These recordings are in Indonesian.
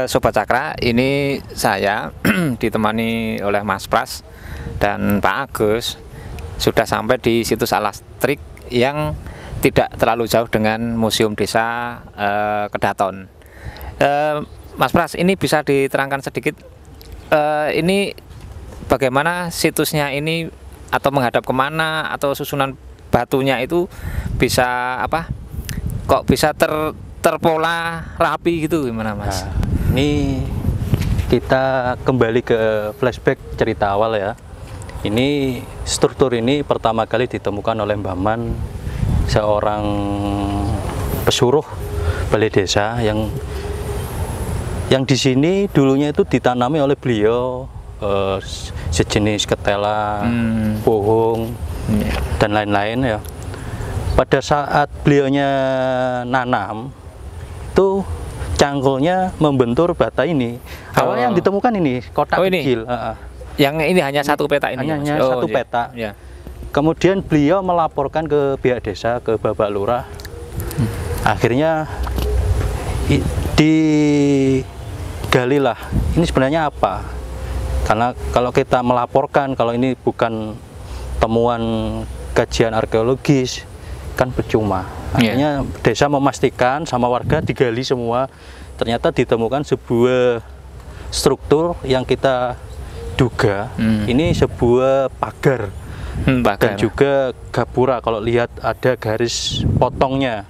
Sobat Cakra, ini saya ditemani oleh Mas Pras dan Pak Agus sudah sampai di situs Alastrik yang tidak terlalu jauh dengan Museum Desa Kedaton. Mas Pras, ini bisa diterangkan sedikit ini bagaimana situsnya ini, atau menghadap kemana, atau susunan batunya itu bisa apa? Kok bisa terpola rapi gitu, gimana Mas? Nah, ini kita kembali ke flashback cerita awal ya. Ini struktur ini pertama kali ditemukan oleh Mbah Man, seorang pesuruh balai desa yang di sini dulunya itu ditanami oleh beliau sejenis ketela, pohong, dan lain-lain ya. Pada saat beliaunya nanam itu cangkulnya membentur bata ini. Awalnya yang ditemukan ini kotak kecil. Yang ini hanya satu peta ini. Hanya satu peta. Ya. Kemudian beliau melaporkan ke pihak desa, ke Bapak Lurah. Akhirnya digalilah ini sebenarnya apa. Karena kalau kita melaporkan kalau ini bukan temuan kajian arkeologis kan percuma. Akhirnya desa memastikan sama warga digali semua. Ternyata ditemukan sebuah struktur yang kita duga ini sebuah pagar. Dan juga gapura. Kalau lihat ada garis potongnya.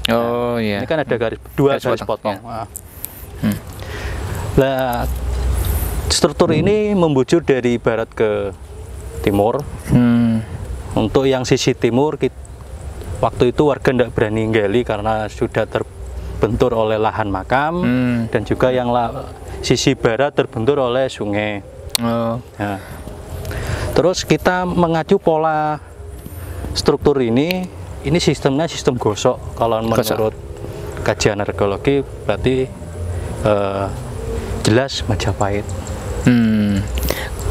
Oh iya. Ini kan ada dua garis potong. Ya. Nah, struktur ini membujur dari barat ke timur. Untuk yang sisi timur, waktu itu warga tidak berani gali karena sudah terbentur oleh lahan makam, dan juga yang sisi barat terbentur oleh sungai. Nah, terus kita mengacu pola struktur ini sistemnya sistem gosok. Kalau menurut kajian arkeologi berarti jelas Majapahit.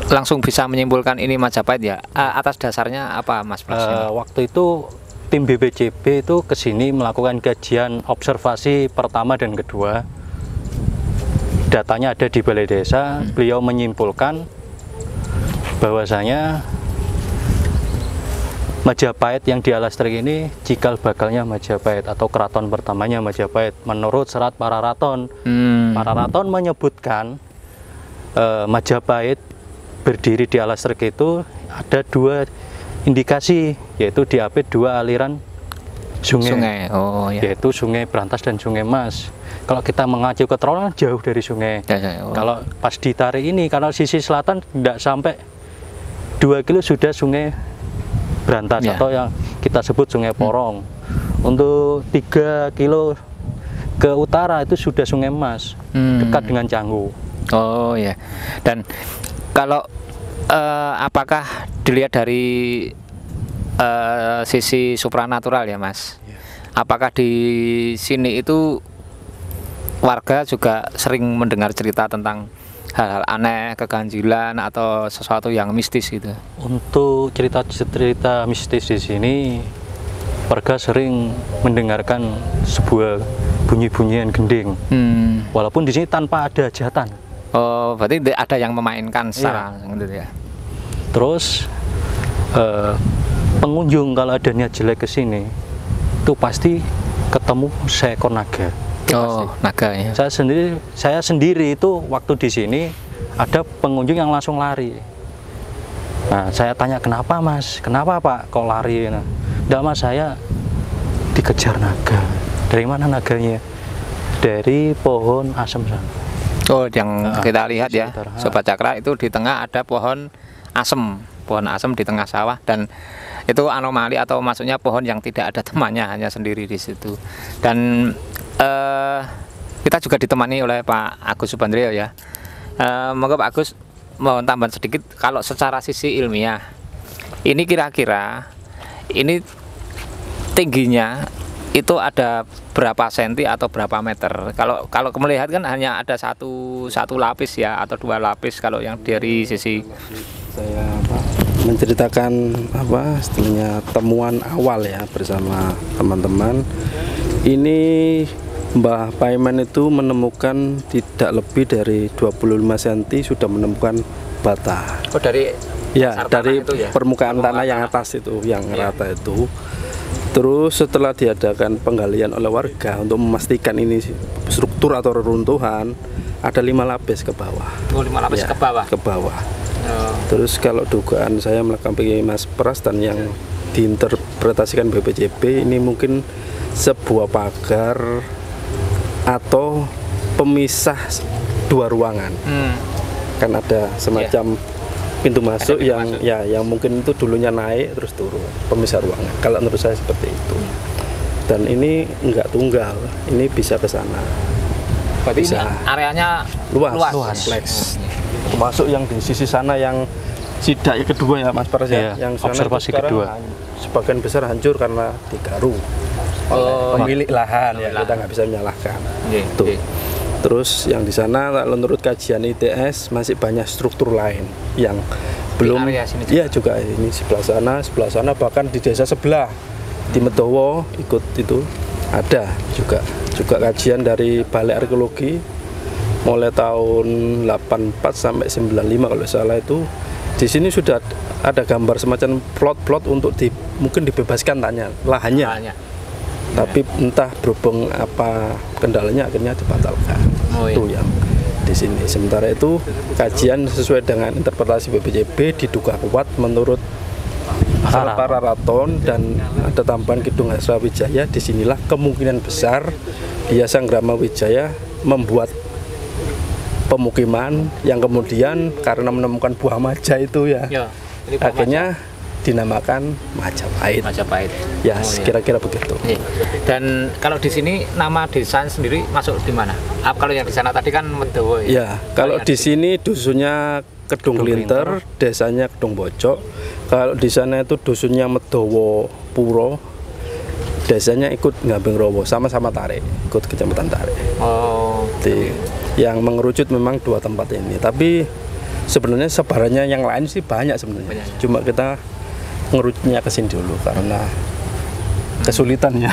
Langsung bisa menyimpulkan ini Majapahit ya. Atas dasarnya apa Mas Pras? Waktu itu tim BPCB itu kesini melakukan kajian observasi pertama dan kedua. Datanya ada di balai desa. Beliau menyimpulkan bahwasanya Majapahit yang di Alastrik ini cikal bakalnya Majapahit atau keraton pertamanya Majapahit menurut serat Pararaton. Pararaton menyebutkan Majapahit berdiri di Alastrik itu ada dua indikasi, yaitu diapit dua aliran sungai. Oh, ya. Yaitu Sungai Brantas dan Sungai Mas. Kalau kita mengacu ke terowongan jauh dari sungai. Kalau pas ditarik ini, karena sisi selatan tidak sampai 2 kilo sudah Sungai Brantas atau yang kita sebut Sungai Porong. Untuk 3 kilo ke utara itu sudah Sungai Mas, dekat dengan Canggu. Oh ya. Dan kalau apakah dilihat dari sisi supranatural ya Mas? Apakah di sini itu warga juga sering mendengar cerita tentang hal-hal aneh, keganjilan atau sesuatu yang mistis gitu? Untuk cerita-cerita mistis di sini, warga sering mendengarkan sebuah bunyi-bunyian gending. Walaupun di sini tanpa ada hajatan. Oh, berarti ada yang memainkan secara gitu ya. Terus pengunjung kalau ada niat jelek ke sini, itu pasti ketemu seekor naga. Oh, naga ya. Saya sendiri itu waktu di sini ada pengunjung yang langsung lari. Nah, saya tanya kenapa Mas? Kenapa Pak kok lari? Nah, enggak Mas, saya dikejar naga. Dari mana naganya? Dari pohon asem sana. Oh, yang kita lihat ya, Sobat Cakra, itu di tengah ada pohon asem di tengah sawah, dan itu anomali atau maksudnya pohon yang tidak ada temannya, hanya sendiri di situ. Dan kita juga ditemani oleh Pak Agus Subandrio ya. Monggo Pak Agus mau tambahan sedikit, kalau secara sisi ilmiah ini kira-kira ini tingginya itu ada berapa senti atau berapa meter? Kalau melihat kan hanya ada satu lapis ya, atau 2 lapis kalau yang dari sisi. Saya menceritakan istilahnya temuan awal ya bersama teman-teman. Ini Mbah Paiman itu menemukan tidak lebih dari 25 cm sudah menemukan bata. Oh, dari Ya, dari itu ya? permukaan tanah yang atas itu, yang rata itu. Terus setelah diadakan penggalian oleh warga untuk memastikan ini struktur atau reruntuhan, ada 5 lapis ke bawah. Oh, 5 lapis Ya, ke bawah. Ke bawah. Oh. Terus kalau dugaan saya melakukan Mas Pras dan yang diinterpretasikan BPJB ini mungkin sebuah pagar atau pemisah 2 ruangan. Kan ada semacam pintu masuk yang mungkin itu dulunya naik terus turun, pemisah ruangan. Kalau menurut saya seperti itu. Dan ini enggak tunggal, ini bisa ke sana. Berarti Bisa. ini areanya Luas. kompleks. Termasuk yang di sisi sana yang sidak kedua ya Mas Pras Iya, yang sana observasi itu sekarang kedua. Sebagian besar hancur karena digaru oleh pemilik lahan ya, kita nggak bisa menyalahkan. Tuh. Terus yang di sana kalau menurut kajian ITS masih banyak struktur lain yang belum area sini juga ini sebelah sana bahkan di desa sebelah di Medowo ikut itu ada juga kajian dari Balai Arkeologi mulai tahun 84 sampai 95 kalau salah itu di sini sudah ada gambar semacam plot-plot untuk mungkin dibebaskan lahannya. Tapi entah berhubung apa kendalanya akhirnya dibatalkan. Itu yang di sini. Sementara itu kajian sesuai dengan interpretasi BPJB diduga kuat menurut para raton dan ada tambahan Kidung Hasrawijaya. Disinilah kemungkinan besar Dia Sanggrama Wijaya membuat pemukiman yang kemudian karena menemukan buah maja itu akhirnya dinamakan Majapahit. Ya, kira-kira begitu. Dan kalau di sini nama desa sendiri masuk di mana? Kalau yang di sana tadi kan Medowo ya. Ya, kalau di sini dusunnya Kedung Linter, desanya Kedung Bojok. Kalau di sana itu dusunnya Medowo Puro, desanya ikut Ngambing Rowo, sama-sama Tarik, ikut Kecamatan Tarik. Yang mengerucut memang 2 tempat ini. Tapi sebenarnya sebarannya yang lain sih banyak sebenarnya. Cuma kita ngerutnya ke sini dulu karena kesulitannya.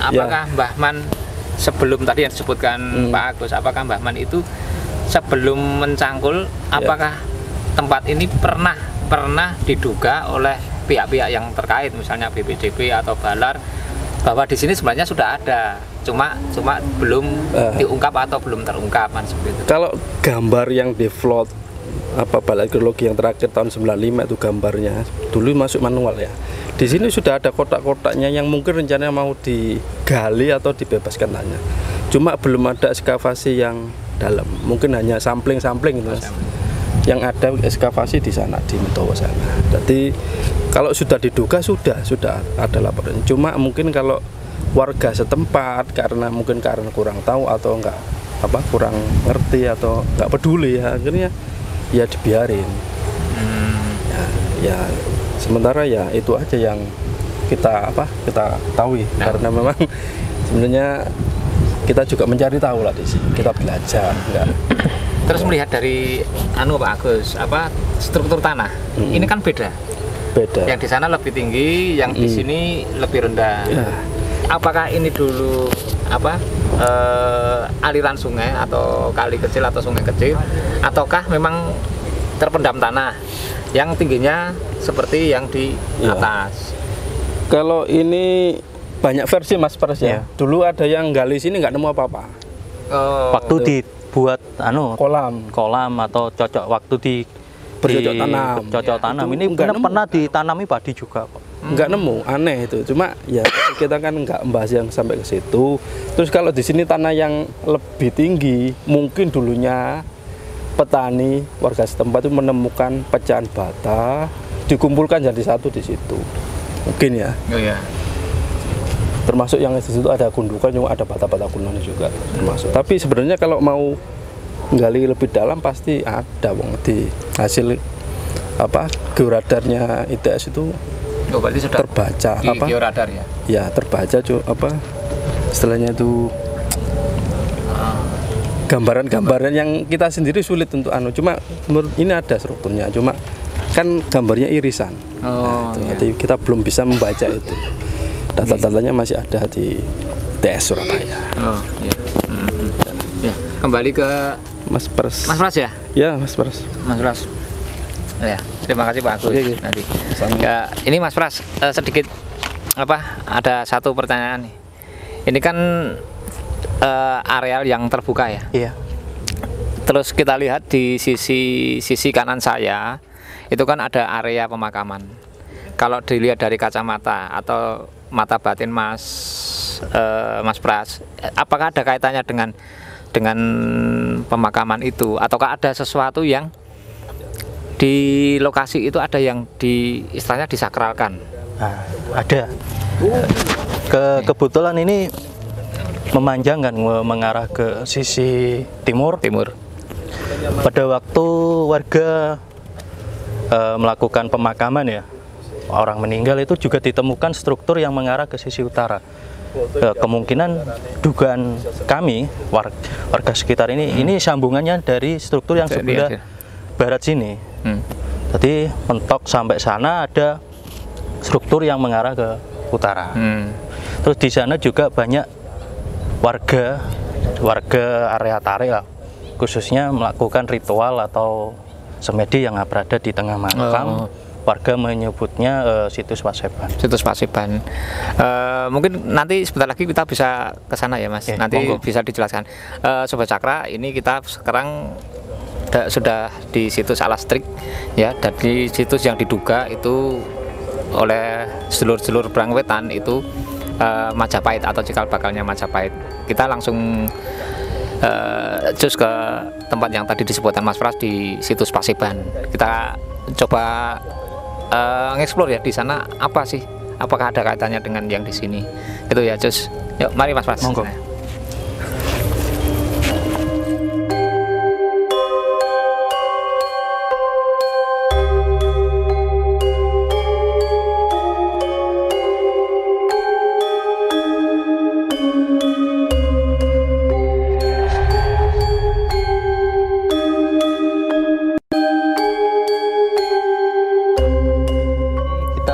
Apakah Mbah Man sebelum tadi yang disebutkan Pak Agus, apakah Mbah Man itu sebelum mencangkul, apakah tempat ini pernah diduga oleh pihak-pihak yang terkait, misalnya BPJB atau Balar, bahwa di sini sebenarnya sudah ada, cuma belum diungkap atau belum terungkap kan seperti itu. Kalau gambar yang di float Balai Arkeologi yang terakhir tahun 95 itu gambarnya dulu masuk manual ya. Di sini sudah ada kotak-kotaknya yang mungkin rencananya mau digali atau dibebaskan tanahnya. Cuma belum ada ekskavasi yang dalam. Mungkin hanya sampling-sampling itu. Yang ada ekskavasi di sana di Medowo sana. Jadi kalau sudah diduga sudah ada laporan. Cuma mungkin kalau warga setempat karena kurang tahu atau kurang ngerti atau nggak peduli ya akhirnya ya dibiarin. Ya sementara ya itu aja yang kita ketahui karena memang sebenarnya kita juga mencari tahu lah di sini, kita belajar enggak. Terus melihat dari Pak Agus, struktur tanah ini kan beda. Yang di sana lebih tinggi, yang di sini lebih rendah. Apakah ini dulu aliran sungai atau kali kecil atau sungai kecil, ataukah memang terpendam tanah yang tingginya seperti yang di atas? Kalau ini banyak versi Mas Pras ya. Dulu ada yang gali sini nggak nemu apa-apa. Waktu dibuat kolam atau cocok waktu di bercocok tanam. Ini pernah ditanami padi juga kok. Nggak nemu, aneh itu. Cuma ya kita kan nggak membahas yang sampai ke situ. Terus kalau di sini tanah yang lebih tinggi, mungkin dulunya petani warga setempat itu menemukan pecahan bata, dikumpulkan jadi satu di situ. Mungkin ya. Termasuk yang di situ ada gundukan, juga ada bata-bata kunonya juga termasuk. Tapi sebenarnya kalau mau gali lebih dalam pasti ada di hasil georadarnya ITS itu. Berarti sudah terbaca di georadar ya? Ya terbaca istilahnya itu gambaran-gambaran yang kita sendiri sulit untuk cuma menurut ini ada strukturnya, cuma kan gambarnya irisan. Jadi kita belum bisa membaca itu. Data-datanya masih ada di DS Surabaya. Oh iya. Ya, kembali ke Mas Pras. Mas Pras ya? Ya, Mas Pras. Mas Pras. Ya, terima kasih Pak Agus. Oke. Nanti. Ya, ini Mas Pras sedikit ada satu pertanyaan nih. Ini kan areal yang terbuka ya. Iya. Terus kita lihat di sisi kanan saya itu kan ada area pemakaman. Kalau dilihat dari kacamata atau mata batin Mas Pras, apakah ada kaitannya dengan pemakaman itu, ataukah ada sesuatu yang di lokasi itu ada yang istilahnya disakralkan? Nah, ada. Kebetulan ini memanjang kan, mengarah ke sisi timur. Pada waktu warga melakukan pemakaman ya, orang meninggal itu juga ditemukan struktur yang mengarah ke sisi utara. Kemungkinan dugaan kami warga sekitar ini sambungannya dari struktur yang sebelah barat sini. Jadi mentok sampai sana ada struktur yang mengarah ke utara. Terus di sana juga banyak warga area Tarik lah, khususnya melakukan ritual atau semedi yang berada di tengah makam. Warga menyebutnya situs Paseban. Situs Paseban. Mungkin nanti sebentar lagi kita bisa ke sana ya Mas. Nanti monggo. Bisa dijelaskan. Sobat Cakra, ini kita sekarang sudah di situs Alastrik ya, dari situs yang diduga itu oleh sedulur-sedulur Brangwetan itu Majapahit atau cikal bakalnya Majapahit. Kita langsung cus ke tempat yang tadi disebutkan Mas Pras di situs Paseban. Kita coba ngeksplor ya di sana apa sih, apakah ada kaitannya dengan yang di sini itu ya cus. Yuk mari Mas Pras. Monggo.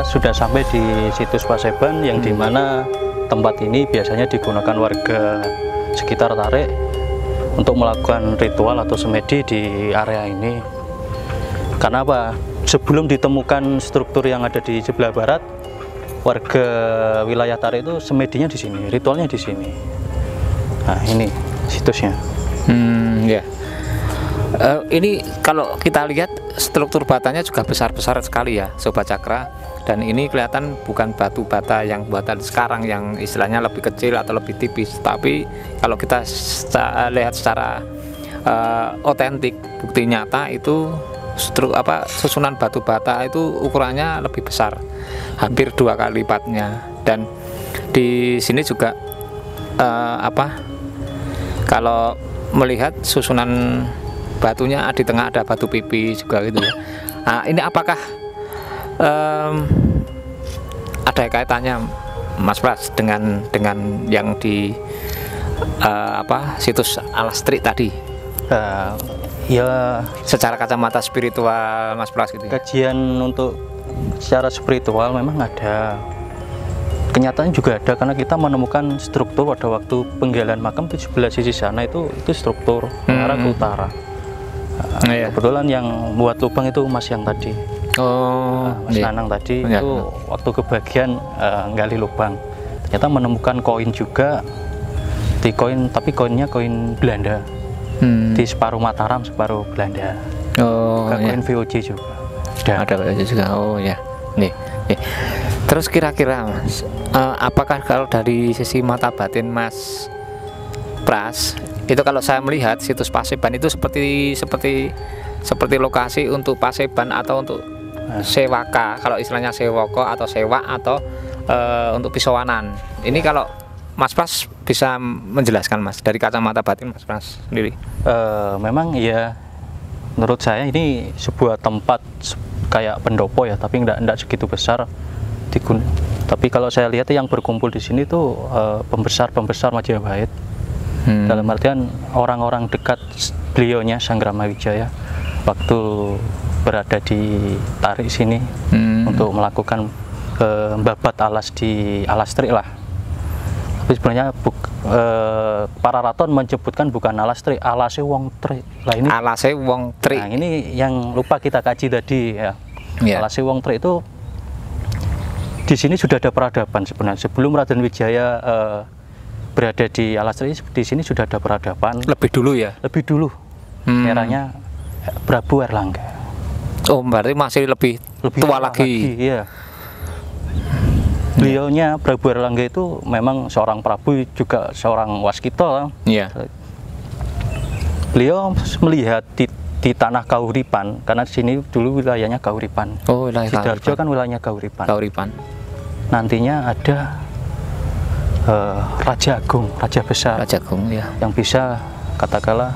Sudah sampai di situs Paseban yang dimana tempat ini biasanya digunakan warga sekitar Tarik untuk melakukan ritual atau semedi di area ini. Karena apa? Sebelum ditemukan struktur yang ada di sebelah barat, warga wilayah Tarik itu semedinya di sini, ritualnya di sini. Nah ini situsnya. Ya. Ini kalau kita lihat struktur batanya juga besar-besar sekali ya Sobat Cakra. Dan ini kelihatan bukan batu bata yang buatan sekarang yang istilahnya lebih kecil atau lebih tipis, tapi kalau kita lihat secara otentik, bukti nyata itu susunan batu bata itu ukurannya lebih besar, hampir 2 kali lipatnya. Dan di sini juga kalau melihat susunan batunya di tengah ada batu pipi juga gitu ya. Nah, ini apakah ada kaitannya Mas Pras dengan yang di situs Alastrik tadi? Ya secara kacamata spiritual Mas Pras gitu ya? Kajian untuk secara spiritual memang ada, kenyataan juga ada, karena kita menemukan struktur pada waktu penggalian makam di sebelah sisi sana itu struktur mengarah ke utara. Kebetulan yang buat lubang itu Mas yang tadi. Mas Nanang tadi itu waktu kebagian gali lubang, ternyata menemukan koin juga di koin, tapi koinnya koin Belanda, di separuh Mataram separuh Belanda. Koin VOC juga ada VOC juga. Nih. Terus kira-kira Mas, apakah kalau dari sisi mata batin Mas Pras itu, kalau saya melihat situs Paseban itu seperti lokasi untuk Paseban atau untuk sewaka, kalau istilahnya sewoko atau sewa atau untuk pisowanan. Ini kalau Mas Pras bisa menjelaskan Mas dari kacamata batin Mas Pras sendiri. Memang ya, menurut saya ini sebuah tempat kayak pendopo ya, tapi enggak segitu besar. Tapi kalau saya lihat yang berkumpul di sini tuh pembesar Majapahit. Dalam artian orang-orang dekat beliaunya Sanggrama Wijaya waktu berada di Tarik sini untuk melakukan babat alas di Alastrik lah. Tapi sebenarnya para raton menyebutkan bukan alastri, alase wong tri. Lah ini alase wong tri. Nah, ini yang lupa kita kaji tadi ya. Alase wong tri itu di sini sudah ada peradaban sebenarnya. Sebelum Raden Wijaya berada di alastri, di sini sudah ada peradaban. Lebih dulu ya? Lebih dulu. Eranya Prabu Erlangga. Oh, berarti masih lebih tua lagi. Iya. Beliaunya Prabu Erlangga itu memang seorang prabu, juga seorang waskita. Iya. Beliau melihat di tanah Kahuripan, karena di sini dulu wilayahnya Kahuripan. Oh, wilayah Sidoarjo kan wilayahnya Kahuripan. Kahuripan. Nantinya ada Raja Agung, Raja Besar. Raja Agung, ya. Yang bisa katakanlah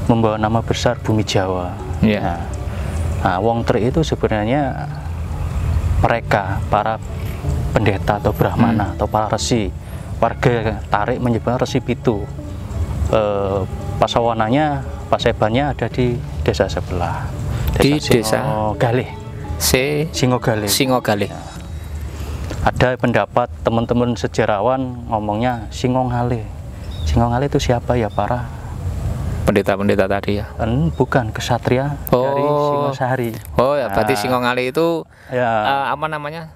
membawa nama besar bumi Jawa. Iya. Nah, wong tri itu sebenarnya mereka para pendeta atau brahmana atau para resi. Warga Tarik menyebutnya Resi Pitu. Pasawanannya, pasebannya ada di desa sebelah. Di desa Galih. Singogalih. Singogalih. Ya. Ada pendapat teman-teman sejarawan ngomongnya Singongalih. Singongalih itu siapa ya? Para pendeta-pendeta tadi ya? Bukan, kesatria dari Singosari. Oh ya, berarti Singongalih itu ya, apa namanya?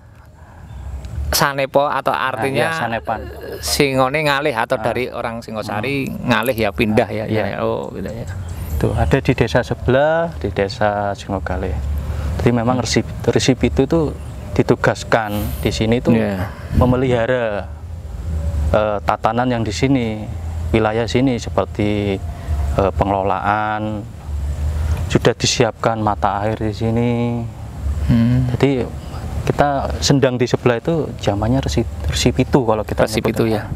Sanepo atau artinya sanepan. Singone ngalih atau dari orang Singosari ngalih ya, pindah ya. Oh, gitu ya. Itu ada di desa sebelah, di desa Singogalih. Jadi memang Resi Pitu itu ditugaskan di sini itu memelihara tatanan yang di sini, wilayah sini, seperti pengelolaan, sudah disiapkan mata air di sini. Jadi kita sendang di sebelah itu zamannya Resi Pitu kalau kita Resi Pitu ya.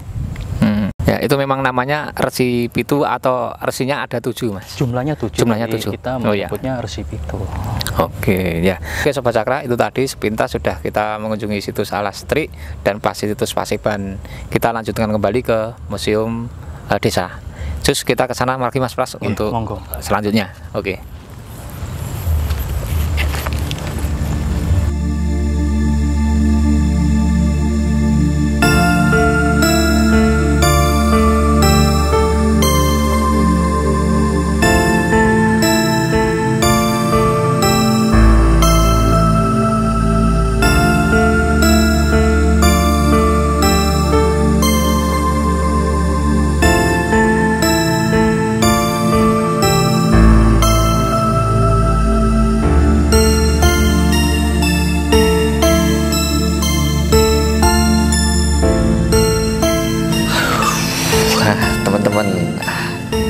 Ya, itu memang namanya Resi Pitu atau resinya ada 7, Mas? Jumlahnya 7. Jumlahnya 7. Kita menyebutnya Resi Pitu. Oke, ya. Oke, Sobat Cakra, itu tadi sepintas sudah kita mengunjungi situs Alastri dan situs Paseban. Kita lanjutkan kembali ke Museum Desa. Terus kita ke sana lagi, Mas Pras, untuk monggo. Selanjutnya. Oke.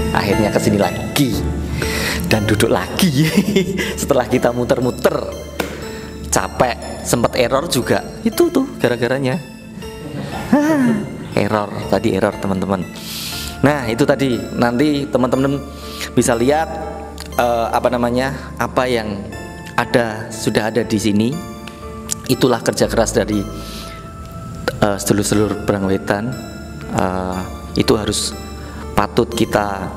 Akhirnya kesini lagi dan duduk lagi setelah kita muter-muter, capek, sempat error juga itu tuh gara-garanya error teman-teman. Nah itu tadi, nanti teman-teman bisa lihat apa yang sudah ada di sini. Itulah kerja keras dari sedulur-sedulur Brangwetan. Itu harus patut kita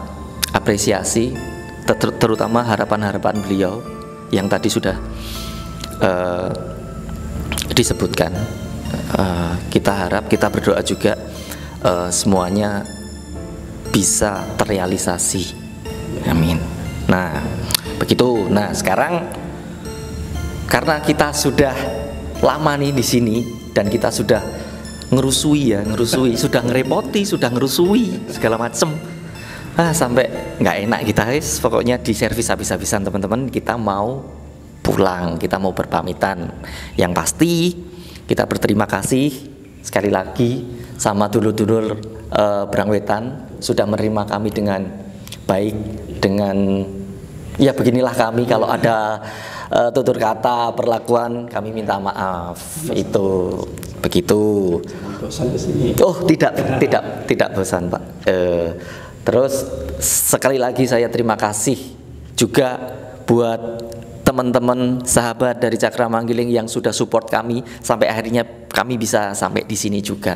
apresiasi, terutama harapan-harapan beliau yang tadi sudah disebutkan. Kita harap, kita berdoa juga semuanya bisa terrealisasi. Amin. Nah, begitu. Nah, sekarang karena kita sudah lama nih di sini dan kita sudah ngerusui, sudah ngerepoti, sudah ngerusui segala macem. Sampai nggak enak kita, pokoknya di servis habis-habisan teman-teman. Kita mau pulang, kita mau berpamitan. Yang pasti kita berterima kasih sekali lagi sama dulur-dulur Brangwetan sudah menerima kami dengan baik, dengan ya beginilah kami. Kalau ada tutur kata, perlakuan, kami minta maaf. Itu begitu. Oh, tidak bosan, Pak. Terus sekali lagi saya terima kasih juga buat teman-teman sahabat dari Cakra Manggiling yang sudah support kami sampai akhirnya kami bisa sampai di sini juga.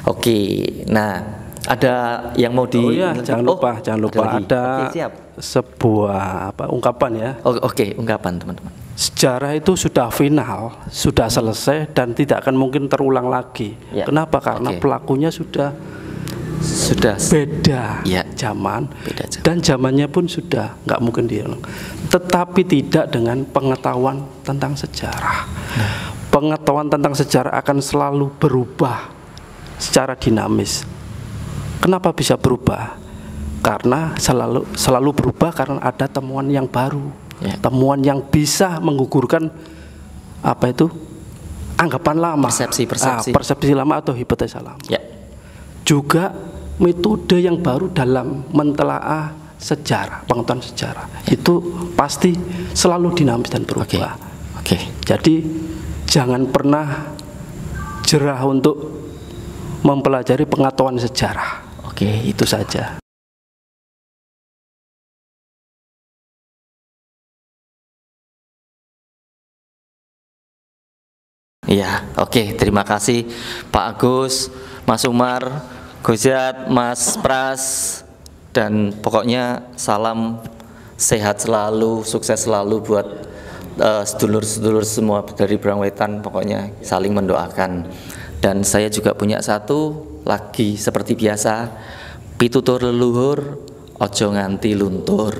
Oke, nah ada yang mau jangan lupa ada siap. Sebuah ungkapan ya. Oke, ungkapan teman-teman. sejarah itu sudah final, sudah selesai dan tidak akan mungkin terulang lagi. Ya. Kenapa? Karena Oke. pelakunya sudah beda Ya. zaman, Beda zaman. dan zamannya pun sudah nggak mungkin diulang. Tetapi tidak dengan pengetahuan tentang sejarah. Pengetahuan tentang sejarah akan selalu berubah secara dinamis. Kenapa bisa berubah? Karena selalu berubah karena ada temuan yang baru, Ya. temuan yang bisa menggugurkan apa itu anggapan lama, persepsi lama atau hipotesa lama. Ya. Juga metode yang baru dalam mentelaah sejarah, pengetahuan sejarah itu pasti selalu dinamis dan berubah. Oke. Jadi jangan pernah jerah untuk mempelajari pengetahuan sejarah. Oke. Itu saja. Iya, oke. Terima kasih Pak Agus, Mas Umar, Gojat, Mas Pras, dan pokoknya salam sehat selalu, sukses selalu buat sedulur-sedulur semua dari Brangwetan, pokoknya saling mendoakan. Dan saya juga punya satu lagi seperti biasa, pitutur leluhur, ojo nganti luntur.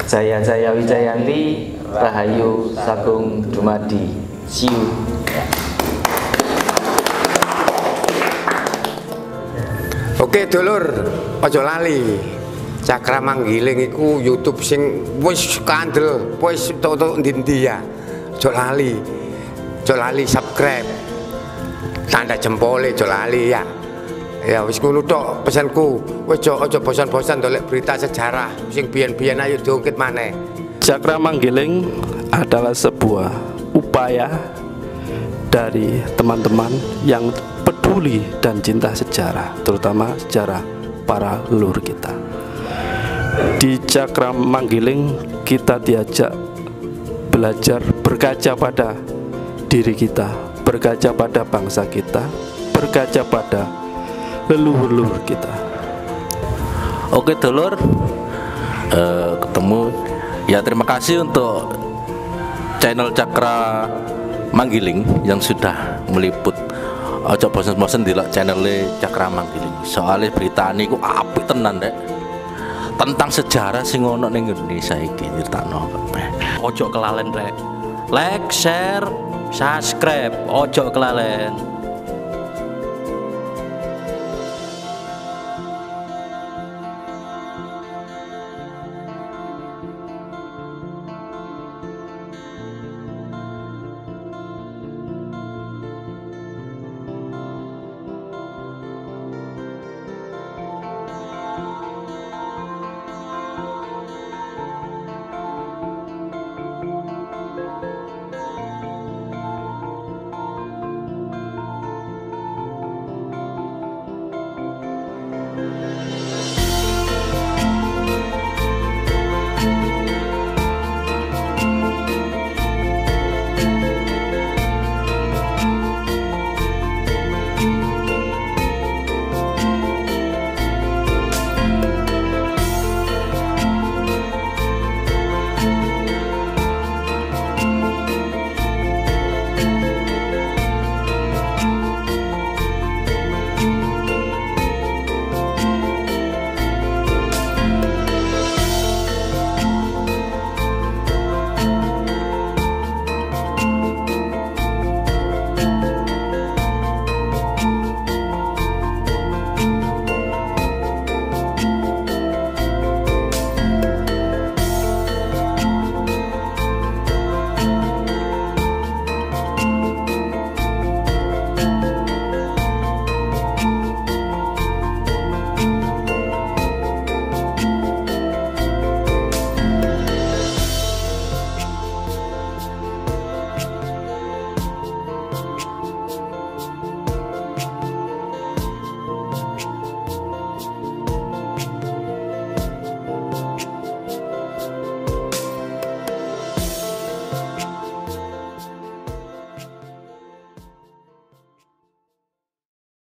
Jaya Jaya Wijayanti, Rahayu Sagung Dumadi. See you. Oke dulur, aja lali. Cakra Manggiling iku YouTube sing wis kandel, wis tok ndi-ndi ya. Aja lali. Aja lali subscribe. Tanda jempole aja lali ya. Ya wis ngono tok pesanku. Wis aja bosan-bosan dolek berita sejarah sing biyen-biyen ayo diungkit maneh. Cakra Manggiling adalah sebuah upaya dari teman-teman yang peduli dan cinta sejarah, terutama sejarah para leluhur kita. Di Cakra Manggiling kita diajak belajar berkaca pada diri kita, berkaca pada bangsa kita, berkaca pada leluhur-leluhur kita. Oke dulur, ketemu ya. Terima kasih untuk channel Cakra Manggiling yang sudah meliput. Ojo bosen-bosen delok channel Cakra Manggiling. Soalnya berita niku apik tenan Dek. Tentang sejarah sing ono ning Indonesia iki nyritakno kabeh. Ojo kelalen Rek. Like, share, subscribe, ojo kelalen.